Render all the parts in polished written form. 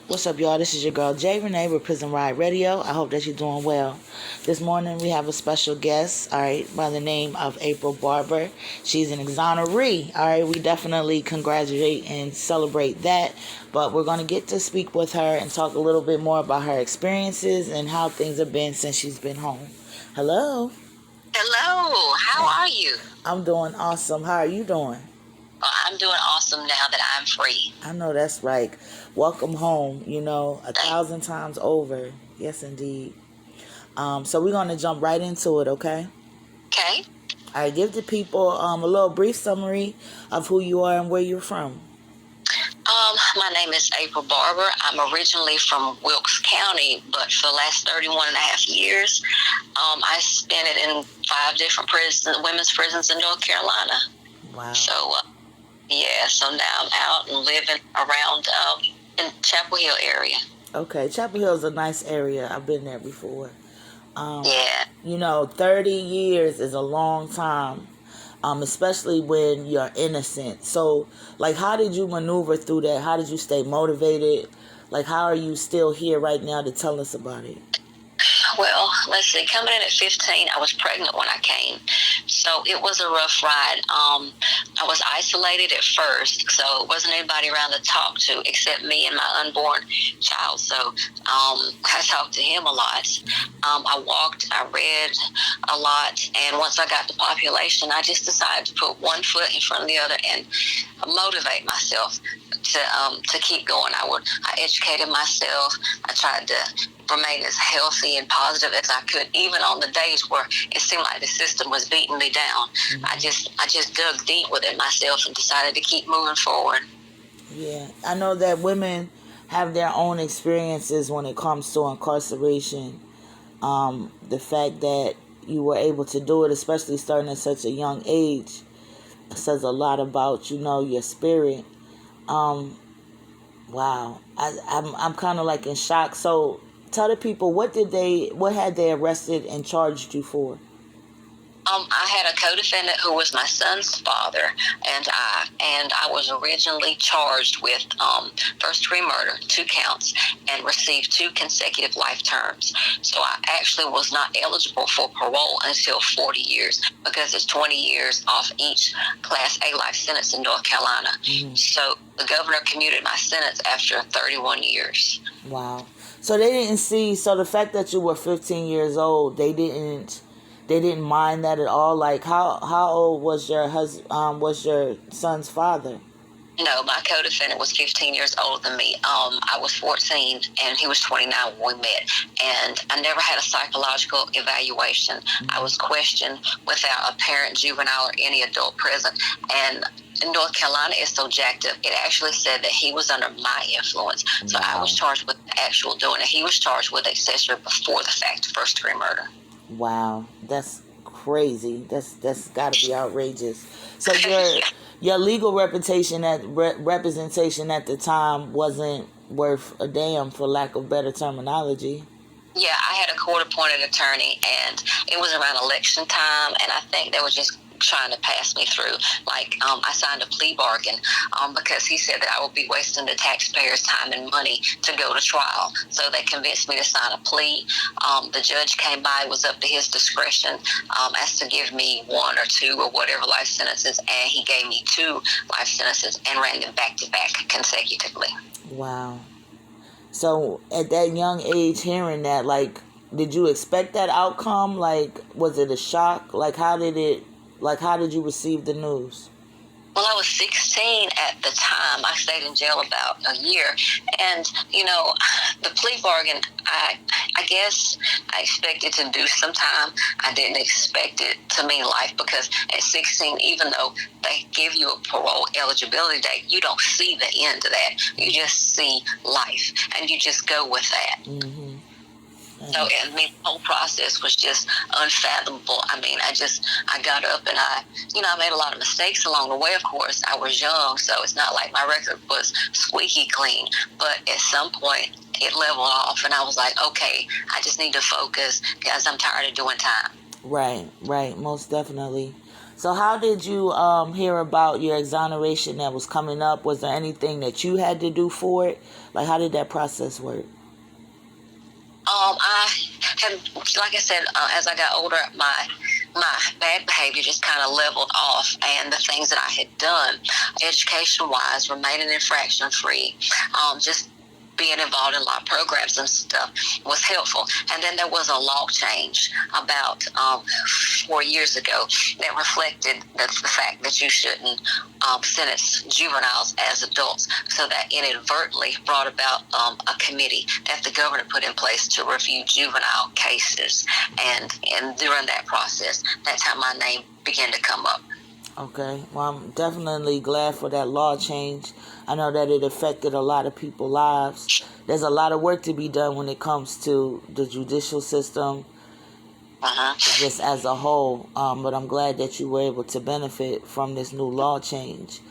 What's up, y'all? This is your girl, J. Renee with Prison Ride Radio. I hope that you're doing well. This morning, we have a special guest, all right, by the name of April Barber. She's an exoneree, all right? We definitely congratulate and celebrate that. But we're going to get to speak with her and talk a little bit more about her experiences and how things have been since she's been home. Hello. Hello. How are you? I'm doing awesome. How are you doing? Well, I'm doing awesome now that I'm free. I know that's right. Welcome home, 1,000 times over. Yes, indeed. So we're going to jump right into it, okay? Okay. All right, give the people a little brief summary of who you are and where you're from. My name is April Barber. I'm originally from Wilkes County, but for the last 31 and a half years, I spent it in 5 different prisons, women's prisons in North Carolina. Wow. So, so now I'm out and living around in Chapel Hill area. Okay, Chapel Hill is a nice area. I've been there before. 30 years is a long time, especially when you're innocent. So, how did you maneuver through that? How did you stay motivated? How are you still here right now to tell us about it? Well, let's see. Coming in at 15, I was pregnant when I came. So it was a rough ride. I was isolated at first, so it wasn't anybody around to talk to except me and my unborn child. So I talked to him a lot. I walked, I read a lot, and once I got the population, I just decided to put one foot in front of the other and motivate myself to keep going. I educated myself. I tried to remain as healthy and positive as I could, even on the days where it seemed like the system was beating me down. Mm-hmm. I just dug deep within myself and decided to keep moving forward. Yeah, I know that women have their own experiences when it comes to incarceration. The fact that you were able to do it, especially starting at such a young age, says a lot about, your spirit. Wow. I'm kind of in shock. So tell the people, what had they arrested and charged you for? I had a co-defendant who was my son's father, and I was originally charged with first-degree murder, 2 counts, and received 2 consecutive life terms. So I actually was not eligible for parole until 40 years because it's 20 years off each Class A life sentence in North Carolina. Mm-hmm. So the governor commuted my sentence after 31 years. Wow. So they didn't see, the fact that you were 15 years old, they didn't mind that at all? How old was your son's father? No, my co-defendant was 15 years older than me. I was 14 and he was 29 when we met. And I never had a psychological evaluation. Mm-hmm. I was questioned without a parent, juvenile, or any adult present. And in North Carolina, it's so jacked up. It actually said that he was under my influence. So wow. I was charged with actual doing it. He was charged with accessory before the fact, first-degree murder. Wow, that's crazy. That's got to be outrageous. So your legal representation at the time wasn't worth a damn, for lack of better terminology. Yeah, I had a court-appointed attorney, and it was around election time, and I think they were just trying to pass me through. I signed a plea bargain because he said that I would be wasting the taxpayers' time and money to go to trial. So they convinced me to sign a plea. The judge came by, it was up to his discretion as to give me 1 or 2 or whatever life sentences, and he gave me 2 life sentences and ran them back-to-back consecutively. Wow. So at that young age, hearing that, did you expect that outcome? Was it a shock? How did you receive the news? Well, I was 16 at the time. I stayed in jail about a year. And, the plea bargain, I guess I expected to do some time. I didn't expect it to mean life because at 16, even though they give you a parole eligibility date, you don't see the end of that. You just see life, and you just go with that. Mm-hmm. So, the whole process was just unfathomable. I got up and I made a lot of mistakes along the way, of course. I was young, so it's not like my record was squeaky clean. But at some point, it leveled off, and I was like, okay, I just need to focus because I'm tired of doing time. Right, most definitely. So how did you hear about your exoneration that was coming up? Was there anything that you had to do for it? Like, how did that process work? I had, like I said, as I got older, my bad behavior just kind of leveled off, and the things that I had done, education wise, remaining infraction free, just being involved in a lot of programs and stuff was helpful. And then there was a law change about 4 years ago that reflected the fact that you shouldn't sentence juveniles as adults. So that inadvertently brought about a committee that the governor put in place to review juvenile cases. And during that process, that's how my name began to come up. Okay. Well, I'm definitely glad for that law change. I know that it affected a lot of people's lives. There's a lot of work to be done when it comes to the judicial system, just as a whole. But I'm glad that you were able to benefit from this new law change.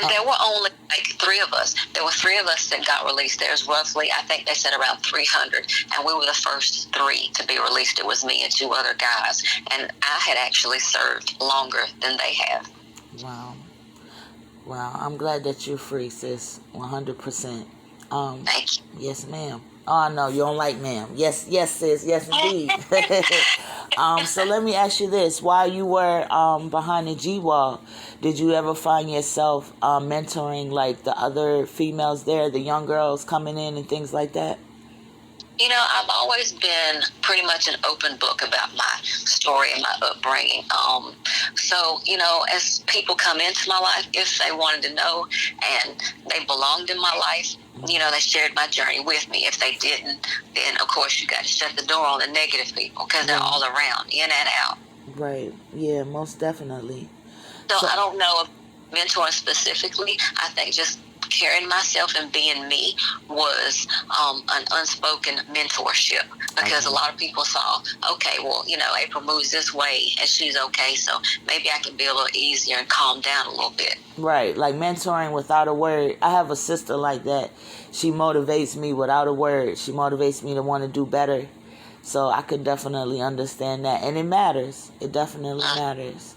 And there were only like 3 of us. There were 3 of us that got released. There's roughly, I think they said around 300. And we were the first 3 to be released. It was me and 2 other guys. And I had actually served longer than they have. Wow. Wow. I'm glad that you're free, sis. 100%. Thank you. Yes, ma'am. Oh, no, you don't like ma'am. Yes, yes, sis. Yes, indeed. So let me ask you this. While you were behind the G-Wall, did you ever find yourself mentoring, like, the other females there, the young girls coming in and things like that? You know, I've always been pretty much an open book about my story and my upbringing. So, you know, as people come into my life, if they wanted to know and they belonged in my life, you know, they shared my journey with me. If they didn't, then, of course, you got to shut the door on the negative people because they're all around, in and out. Right. Yeah, most definitely. So I don't know if mentoring specifically. I think just carrying myself and being me was an unspoken mentorship, because a lot of people saw, okay, well, you know, April moves this way and she's okay, so maybe I can be a little easier and calm down a little bit. Right, like mentoring without a word. I have a sister like that. She motivates me without a word. She motivates me to want to do better. So I could definitely understand that. And it matters. It definitely matters.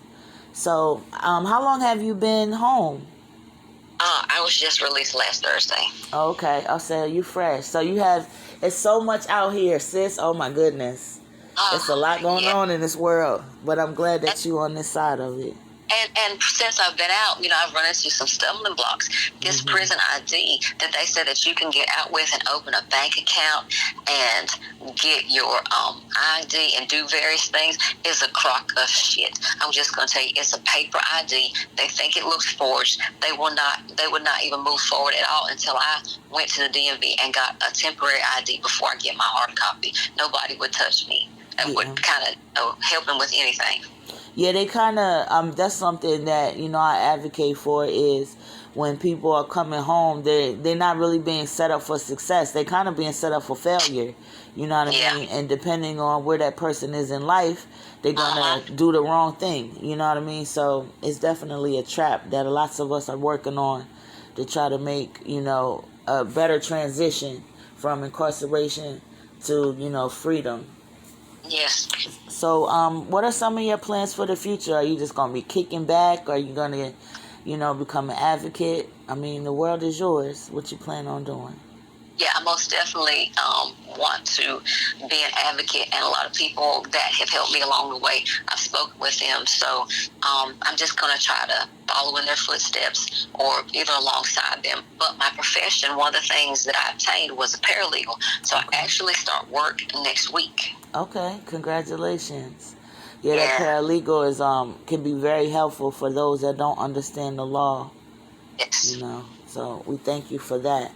So how long have you been home? I was just released last Thursday. Okay, I'll say you fresh. So you have, it's so much out here, sis. Oh my goodness. It's a lot going on in this world. But I'm glad that you on this side of it. And since I've been out, you know, I've run into some stumbling blocks. This prison ID that they said that you can get out with and open a bank account and get your ID and do various things is a crock of shit. I'm just going to tell you, it's a paper ID. They think it looks forged. They would not even move forward at all until I went to the DMV and got a temporary ID before I get my hard copy. Nobody would touch me and would kind of help them with anything. Yeah, they kind of, that's something that, you know, I advocate for, is when people are coming home, they're not really being set up for success. They're kind of being set up for failure, you know what I mean? And depending on where that person is in life, they're going to do the wrong thing, you know what I mean? So it's definitely a trap that lots of us are working on to try to make, you know, a better transition from incarceration to, you know, freedom. Yes. So, what are some of your plans for the future? Are you just going to be kicking back? Are you going to, you know, become an advocate? I mean, the world is yours. What you plan on doing? Yeah, I most definitely want to be an advocate, and a lot of people that have helped me along the way, I've spoken with them. So I'm just going to try to follow in their footsteps or either alongside them. But my profession, one of the things that I obtained was a paralegal. So I actually start work next week. Okay, congratulations. Yeah, that paralegal is can be very helpful for those that don't understand the law. Yes. You know, so we thank you for that.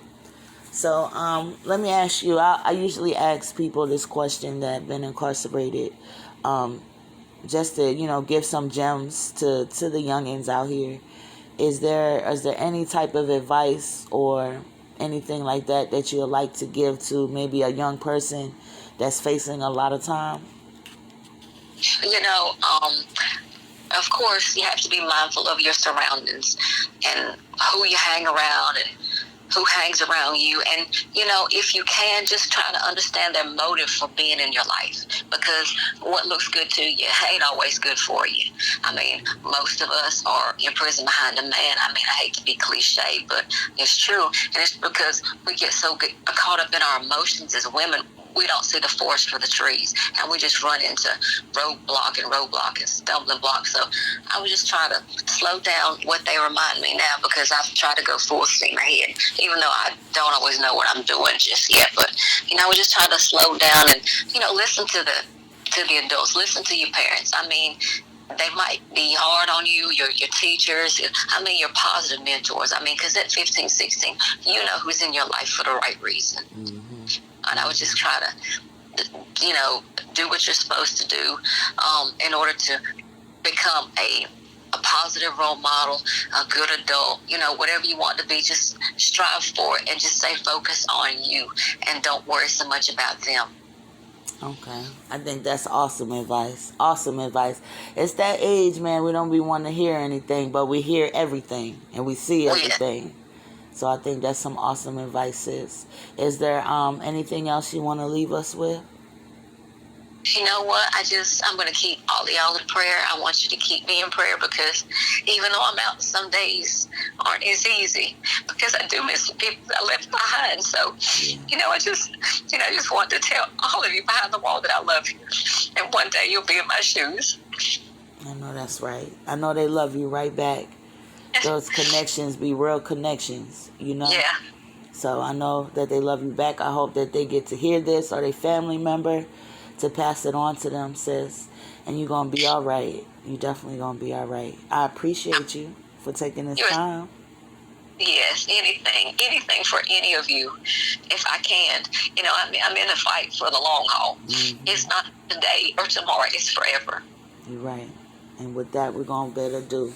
So let me ask you, I usually ask people this question that have been incarcerated, just to, you know, give some gems to the youngins out here. Is there any type of advice or anything like that that you would like to give to maybe a young person that's facing a lot of time? You know, of course, you have to be mindful of your surroundings and who you hang around and who hangs around you. And, if you can, just try to understand their motive for being in your life, because what looks good to you ain't always good for you. I mean, most of us are in prison behind a man. I mean, I hate to be cliche, but it's true. And it's because we get so caught up in our emotions as women. We don't see the forest for the trees, and we just run into roadblock and stumbling blocks. So I was just trying to slow down what they remind me now, because I've tried to go full steam ahead, even though I don't always know what I'm doing just yet. But I was just trying to slow down and listen to the adults, listen to your parents. I mean, they might be hard on you, your teachers, your positive mentors. I mean, because at 15, 16, you know who's in your life for the right reason. Mm-hmm. And I would just try to, do what you're supposed to do in order to become a positive role model, a good adult, whatever you want to be. Just strive for it and just stay focused on you and don't worry so much about them. Okay. I think that's awesome advice. Awesome advice. It's that age, man, we don't be wanting to hear anything, but we hear everything and we see everything. Yeah. So I think that's some awesome advice, sis. Is there anything else you want to leave us with? You know what? I'm going to keep all of y'all in prayer. I want you to keep me in prayer, because even though I'm out, some days aren't as easy, because I do miss the people I left behind. So, I just want to tell all of you behind the wall that I love you. And one day you'll be in my shoes. I know that's right. I know they love you right back. Those connections be real connections, Yeah. So I know that they love you back. I hope that they get to hear this, or their family member, to pass it on to them, sis. And you're going to be all right. You definitely going to be all right. I appreciate you for taking this time. Yes, anything for any of you, if I can. I'm in a fight for the long haul. Mm-hmm. It's not today or tomorrow, it's forever. You're right. And with that, we're going to better do.